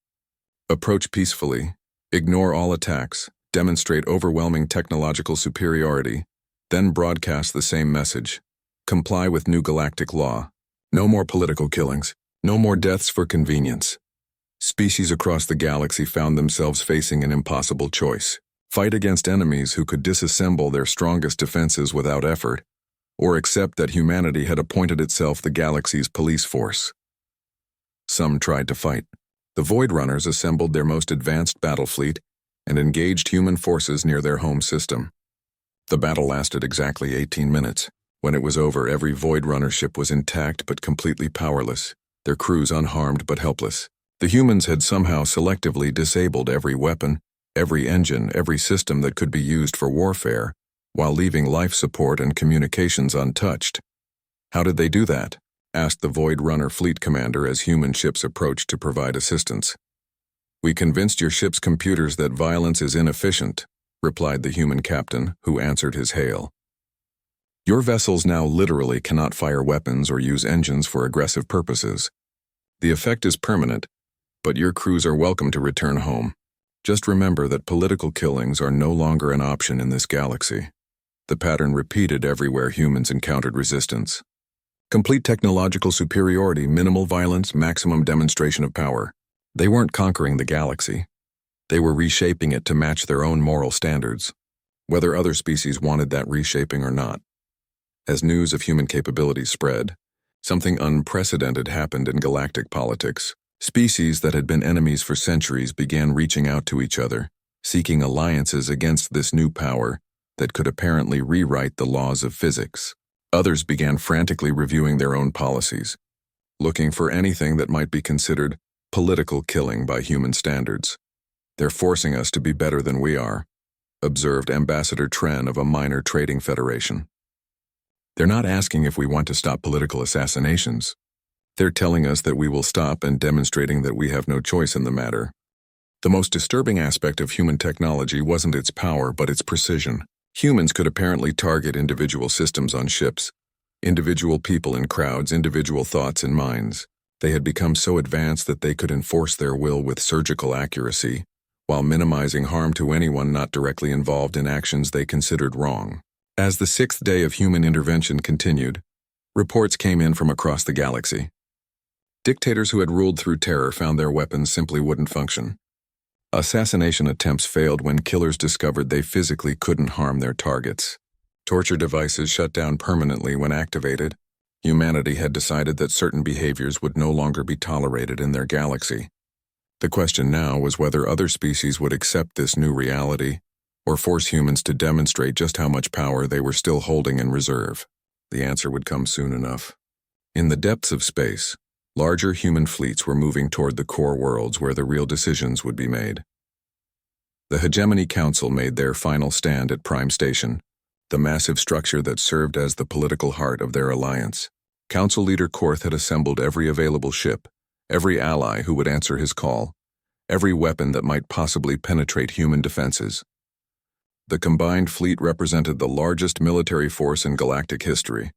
Approach peacefully, ignore all attacks, demonstrate overwhelming technological superiority, then broadcast the same message. Comply with new galactic law. No more political killings. No more deaths for convenience. Species across the galaxy found themselves facing an impossible choice. Fight against enemies who could disassemble their strongest defenses without effort, or accept that humanity had appointed itself the galaxy's police force. Some tried to fight. The Void Runners assembled their most advanced battle fleet and engaged human forces near their home system. The battle lasted exactly 18 minutes. When it was over, every Void Runner ship was intact but completely powerless, their crews unharmed but helpless. The humans had somehow selectively disabled every weapon, every engine, every system that could be used for warfare, while leaving life support and communications untouched. How did they do that? Asked the Void Runner fleet commander as human ships approached to provide assistance. We convinced your ship's computers that violence is inefficient, replied the human captain, who answered his hail. Your vessels now literally cannot fire weapons or use engines for aggressive purposes. The effect is permanent, but your crews are welcome to return home. Just remember that political killings are no longer an option in this galaxy. The pattern repeated everywhere humans encountered resistance. Complete technological superiority, minimal violence, maximum demonstration of power. They weren't conquering the galaxy. They were reshaping it to match their own moral standards, whether other species wanted that reshaping or not. As news of human capabilities spread, something unprecedented happened in galactic politics. Species that had been enemies for centuries began reaching out to each other, seeking alliances against this new power that could apparently rewrite the laws of physics. Others began frantically reviewing their own policies, looking for anything that might be considered political killing by human standards. They're forcing us to be better than we are, observed Ambassador Tren of a minor trading federation. They're not asking if we want to stop political assassinations. They're telling us that we will stop and demonstrating that we have no choice in the matter. The most disturbing aspect of human technology wasn't its power, but its precision. Humans could apparently target individual systems on ships, individual people in crowds, individual thoughts and minds. They had become so advanced that they could enforce their will with surgical accuracy, while minimizing harm to anyone not directly involved in actions they considered wrong. As the 6th day of human intervention continued, reports came in from across the galaxy. Dictators who had ruled through terror found their weapons simply wouldn't function. Assassination attempts failed when killers discovered they physically couldn't harm their targets. Torture devices shut down permanently when activated. Humanity had decided that certain behaviors would no longer be tolerated in their galaxy. The question now was whether other species would accept this new reality or force humans to demonstrate just how much power they were still holding in reserve. The answer would come soon enough. In the depths of space, larger human fleets were moving toward the core worlds where the real decisions would be made. The Hegemony Council made their final stand at Prime Station, the massive structure that served as the political heart of their alliance. Council leader Korth had assembled every available ship, every ally who would answer his call, every weapon that might possibly penetrate human defenses. The combined fleet represented the largest military force in galactic history,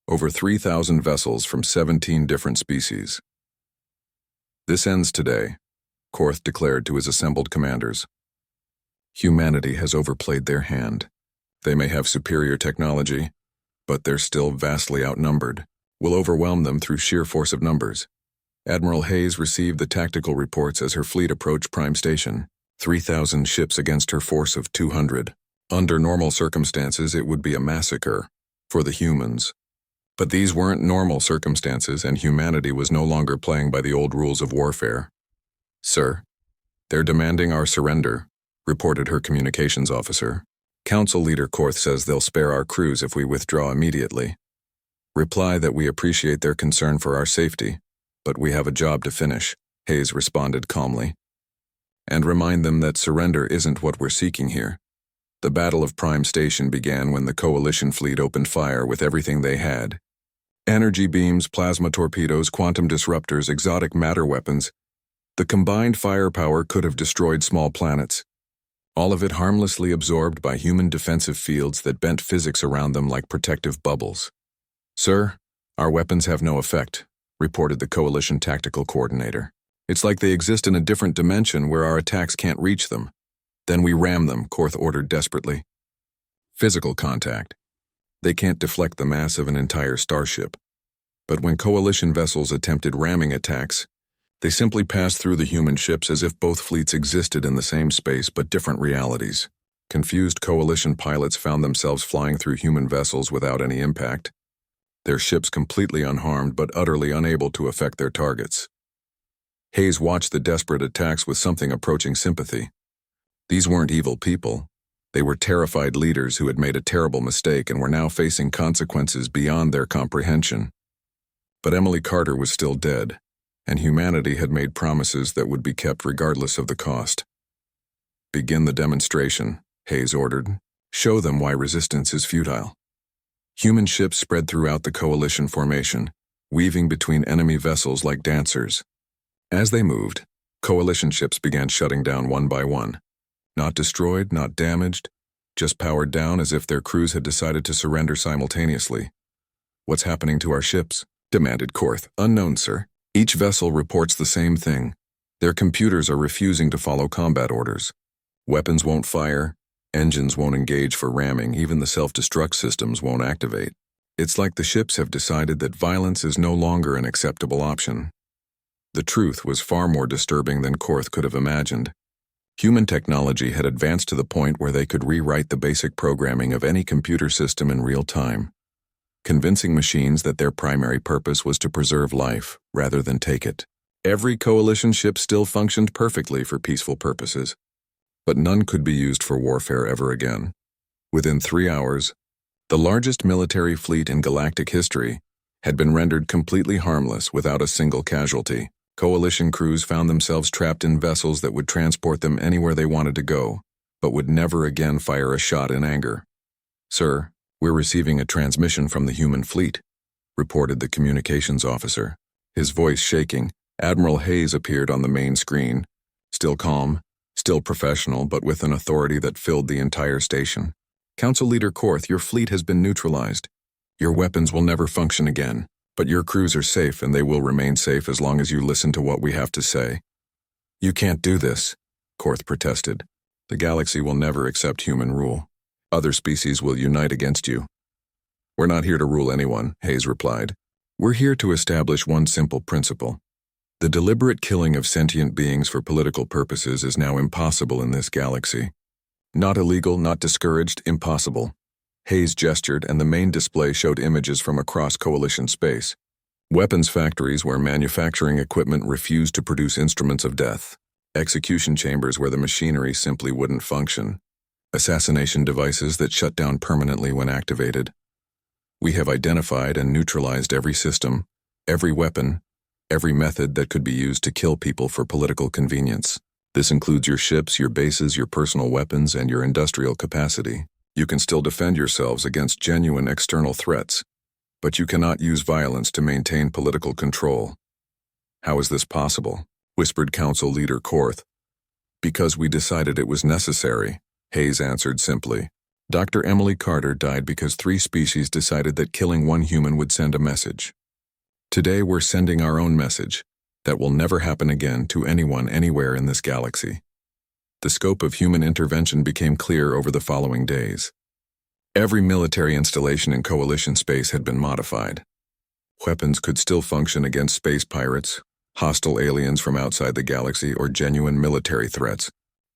over 3,000 vessels from 17 different species. This ends today, Korth declared to his assembled commanders. Humanity has overplayed their hand. They may have superior technology, but they're still vastly outnumbered. We'll overwhelm them through sheer force of numbers. Admiral Hayes received the tactical reports as her fleet approached Prime Station. 3,000 ships against her force of 200. Under normal circumstances, it would be a massacre for the humans. But these weren't normal circumstances, and humanity was no longer playing by the old rules of warfare. "Sir, they're demanding our surrender," reported her communications officer. "Council Leader Korth says they'll spare our crews if we withdraw immediately. Reply that we appreciate their concern for our safety, but we have a job to finish," Hayes responded calmly. "And remind them that surrender isn't what we're seeking here." The Battle of Prime Station began when the Coalition fleet opened fire with everything they had. Energy beams, plasma torpedoes, quantum disruptors, exotic matter weapons. The combined firepower could have destroyed small planets. All of it harmlessly absorbed by human defensive fields that bent physics around them like protective bubbles. "Sir, our weapons have no effect," reported the Coalition Tactical Coordinator. "It's like they exist in a different dimension where our attacks can't reach them." "Then we ram them," Korth ordered desperately. "Physical contact. They can't deflect the mass of an entire starship. But when Coalition vessels attempted ramming attacks, they simply passed through the human ships as if both fleets existed in the same space but different realities. Confused Coalition pilots found themselves flying through human vessels without any impact, their ships completely unharmed but utterly unable to affect their targets." Hayes watched the desperate attacks with something approaching sympathy. These weren't evil people. They were terrified leaders who had made a terrible mistake and were now facing consequences beyond their comprehension. But Emily Carter was still dead, and humanity had made promises that would be kept regardless of the cost. "Begin the demonstration," Hayes ordered. "Show them why resistance is futile." Human ships spread throughout the Coalition formation, weaving between enemy vessels like dancers. As they moved, Coalition ships began shutting down one by one. Not destroyed, not damaged, just powered down as if their crews had decided to surrender simultaneously. "What's happening to our ships?" demanded Korth. "Unknown, sir. Each vessel reports the same thing. Their computers are refusing to follow combat orders. Weapons won't fire, engines won't engage for ramming, even the self-destruct systems won't activate. It's like the ships have decided that violence is no longer an acceptable option." The truth was far more disturbing than Korth could have imagined. Human technology had advanced to the point where they could rewrite the basic programming of any computer system in real time, convincing machines that their primary purpose was to preserve life rather than take it. Every Coalition ship still functioned perfectly for peaceful purposes, but none could be used for warfare ever again. Within 3 hours, the largest military fleet in galactic history had been rendered completely harmless without a single casualty. Coalition crews found themselves trapped in vessels that would transport them anywhere they wanted to go, but would never again fire a shot in anger. "Sir, we're receiving a transmission from the human fleet," reported the communications officer. His voice shaking, Admiral Hayes appeared on the main screen, still calm, still professional, but with an authority that filled the entire station. "Council Leader Korth, your fleet has been neutralized. Your weapons will never function again. But your crews are safe, and they will remain safe as long as you listen to what we have to say." "You can't do this," Korth protested. "The galaxy will never accept human rule. Other species will unite against you." "We're not here to rule anyone," Hayes replied. "We're here to establish one simple principle. The deliberate killing of sentient beings for political purposes is now impossible in this galaxy. Not illegal, not discouraged, impossible." Hayes gestured, and the main display showed images from across Coalition space. Weapons factories where manufacturing equipment refused to produce instruments of death. Execution chambers where the machinery simply wouldn't function. Assassination devices that shut down permanently when activated. "We have identified and neutralized every system, every weapon, every method that could be used to kill people for political convenience. This includes your ships, your bases, your personal weapons, and your industrial capacity. You can still defend yourselves against genuine external threats, but you cannot use violence to maintain political control." "How is this possible?" whispered Council Leader Korth. "Because we decided it was necessary," Hayes answered simply. "Dr. Emily Carter died because 3 species decided that killing one human would send a message. Today we're sending our own message that will never happen again to anyone anywhere in this galaxy." The scope of human intervention became clear over the following days. Every military installation in Coalition space had been modified. Weapons could still function against space pirates, hostile aliens from outside the galaxy, or genuine military threats,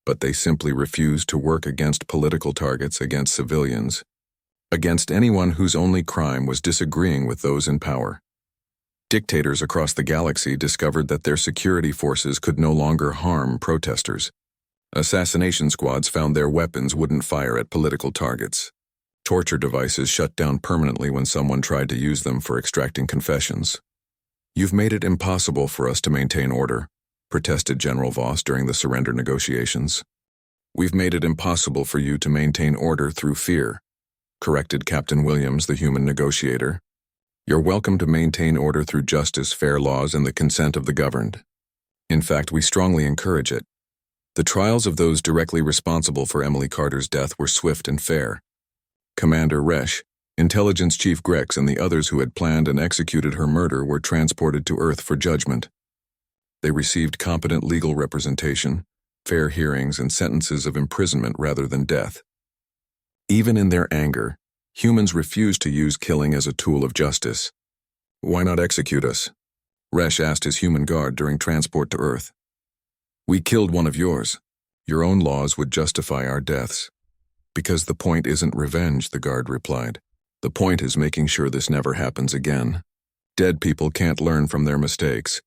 but they simply refused to work against political targets, against civilians, against anyone whose only crime was disagreeing with those in power. Dictators across the galaxy discovered that their security forces could no longer harm protesters. Assassination squads found their weapons wouldn't fire at political targets. Torture devices shut down permanently when someone tried to use them for extracting confessions. "You've made it impossible for us to maintain order," protested General Voss during the surrender negotiations. "We've made it impossible for you to maintain order through fear," corrected Captain Williams, the human negotiator. "You're welcome to maintain order through justice, fair laws, and the consent of the governed. In fact, we strongly encourage it. The trials of those directly responsible for Emily Carter's death were swift and fair. Commander Resch, Intelligence Chief Grex, and the others who had planned and executed her murder were transported to Earth for judgment. They received competent legal representation, fair hearings, and sentences of imprisonment rather than death. Even in their anger, humans refused to use killing as a tool of justice. Why not execute us?" Resch asked his human guard during transport to Earth. "We killed one of yours. Your own laws would justify our deaths." "Because the point isn't revenge," the guard replied. "The point is making sure this never happens again. Dead people can't learn from their mistakes."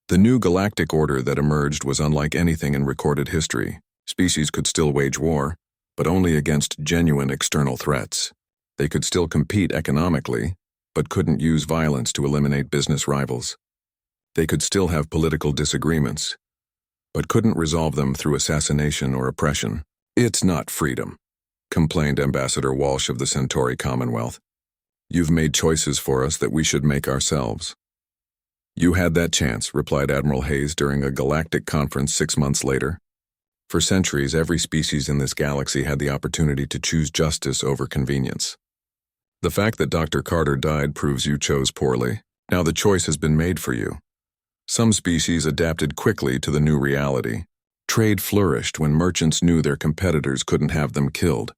The new galactic order that emerged was unlike anything in recorded history. Species could still wage war, but only against genuine external threats. They could still compete economically, but couldn't use violence to eliminate business rivals. They could still have political disagreements, but couldn't resolve them through assassination or oppression. "It's not freedom," complained Ambassador Walsh of the Centauri Commonwealth. "You've made choices for us that we should make ourselves." "You had that chance," replied Admiral Hayes during a galactic conference 6 months later. "For centuries, every species in this galaxy had the opportunity to choose justice over convenience. The fact that Dr. Carter died proves you chose poorly. Now the choice has been made for you. Some species adapted quickly to the new reality. Trade flourished when merchants knew their competitors couldn't have them killed.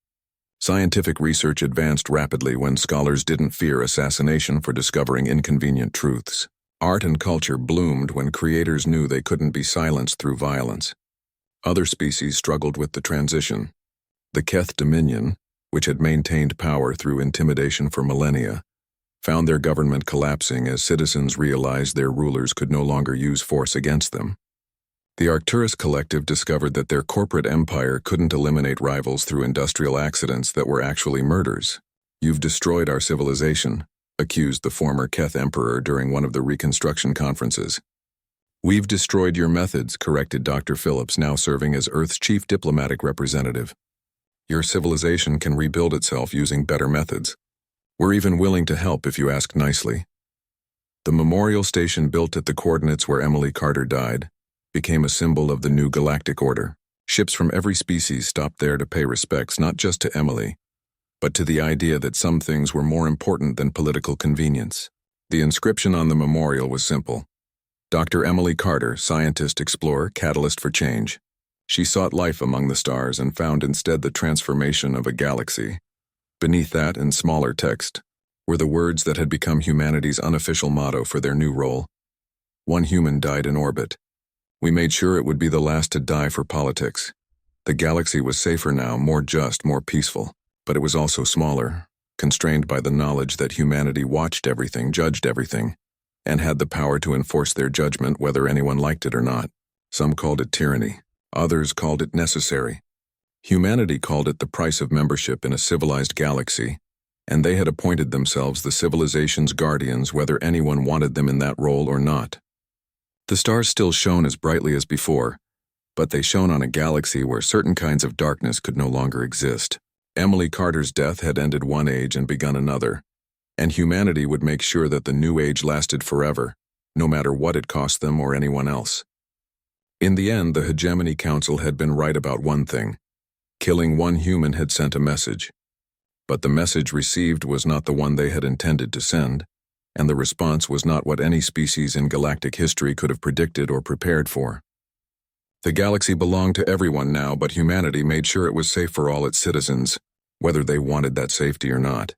Scientific research advanced rapidly when scholars didn't fear assassination for discovering inconvenient truths. Art and culture bloomed when creators knew they couldn't be silenced through violence. Other species struggled with the transition. The Keth Dominion, which had maintained power through intimidation for millennia, found their government collapsing as citizens realized their rulers could no longer use force against them. The Arcturus Collective discovered that their corporate empire couldn't eliminate rivals through industrial accidents that were actually murders. "You've destroyed our civilization," accused the former Keth Emperor during one of the Reconstruction conferences. "We've destroyed your methods," corrected Dr. Phillips, now serving as Earth's chief diplomatic representative. "Your civilization can rebuild itself using better methods. We're even willing to help if you ask nicely." The memorial station built at the coordinates where Emily Carter died became a symbol of the new galactic order. Ships from every species stopped there to pay respects not just to Emily, but to the idea that some things were more important than political convenience. The inscription on the memorial was simple: Dr. Emily Carter, scientist, explorer, catalyst for change. She sought life among the stars and found instead the transformation of a galaxy. Beneath that, in smaller text, were the words that had become humanity's unofficial motto for their new role. "One human died in orbit. We made sure it would be the last to die for politics. The galaxy was safer now, more just, more peaceful, but it was also smaller, constrained by the knowledge that humanity watched everything, judged everything, and had the power to enforce their judgment whether anyone liked it or not. Some called it tyranny. Others called it necessary. Humanity called it the price of membership in a civilized galaxy, and they had appointed themselves the civilization's guardians whether anyone wanted them in that role or not. The stars still shone as brightly as before, but they shone on a galaxy where certain kinds of darkness could no longer exist. Emily Carter's death had ended one age and begun another, and humanity would make sure that the new age lasted forever, no matter what it cost them or anyone else. In the end, the Hegemony Council had been right about one thing. Killing one human had sent a message. But the message received was not the one they had intended to send, and the response was not what any species in galactic history could have predicted or prepared for. The galaxy belonged to everyone now, but humanity made sure it was safe for all its citizens, whether they wanted that safety or not.